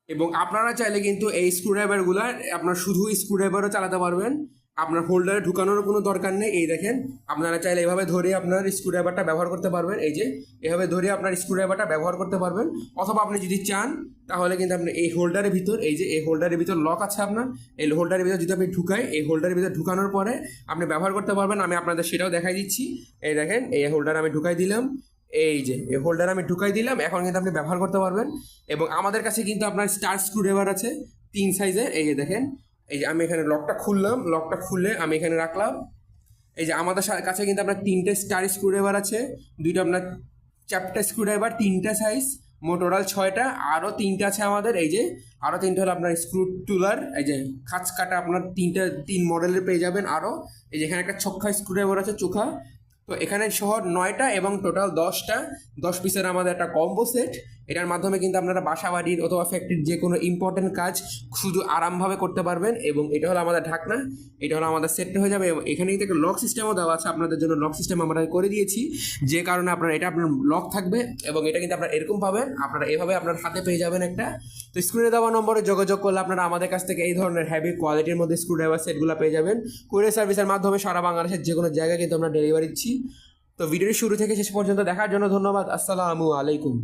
এবং আপনারা চাইলে কিন্তু এই স্ক্রুড্রাইভারগুলো আপনার শুধু স্ক্রুড্রাইভারও চালাতে পারবেন, আপনার হোল্ডারে ঢুকানোর কোনো দরকার নেই। এই দেখেন, আপনারা চাইলে এভাবে ধরে আপনার স্ক্রুড্রাইভারটা ব্যবহার করতে পারবেন। এই যে এভাবে ধরে আপনার স্ক্রুড্রাইভারটা ব্যবহার করতে পারবেন, অথবা আপনি যদি চান তাহলে কিন্তু আপনি এই হোল্ডারের ভিতর, এই যে এই হোল্ডারের ভিতর লক আছে আপনার, এই হোল্ডারের ভিতর যদি আপনি ঢুকাই, এই হোল্ডারের ভিতর ঢুকানোর পরে আপনি ব্যবহার করতে পারবেন। আমি আপনাদের সেটাও দেখাই দিচ্ছি। এই দেখেন, এই হোল্ডার আমি ঢুকাই দিলাম, এই যে এই হোল্ডার আমি ঢুকাই দিলাম, এখন কিন্তু আপনি ব্যবহার করতে পারবেন। এবং আমাদের কাছে কিন্তু আপনার স্টার স্ক্রুড্রাইভার আছে 3 সাইজের। এই যে দেখেন, এই যে আমি এখানে লকটা খুললাম, লকটা খুলে আমি এখানে রাখলাম। এই যে আমাদের কাছে কিন্তু আপনার 3টে স্টার স্ক্রুড্রাইভার আছে, 2টা আপনার চ্যাপ্টার স্ক্রুড্রাইভার, 3টা সাইজ, মোট টোটাল 6টা। আরও 3টে আছে আমাদের, এই যে আরও 3টে হলো আপনার স্ক্রু টুলার, এই যে খাঁচ কাটা আপনার 3 মডেলের পেয়ে যাবেন। আরও এই যে এখানে একটা ছক্কা স্ক্রুড্রাইভার আছে, চোখা। তো এখানে সহ 9টা এবং টোটাল 10 পিসের আমাদের একটা কম্বো সেট। এটার মাধ্যমে কিন্তু আপনারা বাসা বাড়ির অথবা ফ্যাক্টরির যে কোনো ইম্পর্টেন্ট কাজ শুধু আরামভাবে করতে পারবেন। এবং এটা হলো আমাদের ঢাকনা, এটা হলো আমাদের সেটটা হয়ে যাবে। এবং এখানে কিন্তু একটা লক সিস্টেমও দেওয়া আছে, আপনাদের জন্য লক সিস্টেম আমরা করে দিয়েছি, যে কারণে আপনার এটা আপনার লক থাকবে। এবং এটা কিন্তু আপনারা এরকম পাবেন, আপনারা এভাবে আপনার হাতে পেয়ে যাবেন একটা। তো স্ক্রিনে দেওয়া নম্বরে যোগাযোগ করলে আপনারা আমাদের কাছ থেকে এই ধরনের হেভি কোয়ালিটির মধ্যে স্ক্রুড্রাইভার সেটগুলো পেয়ে যাবেন। কুরিয়ার সার্ভিসের মাধ্যমে সারা বাংলাদেশের যে কোনো জায়গায় কিন্তু আমরা ডেলিভারি দিচ্ছি। তো ভিডিওটি শুরু থেকে শেষ পর্যন্ত দেখার জন্য ধন্যবাদ। আসসালামু আলাইকুম।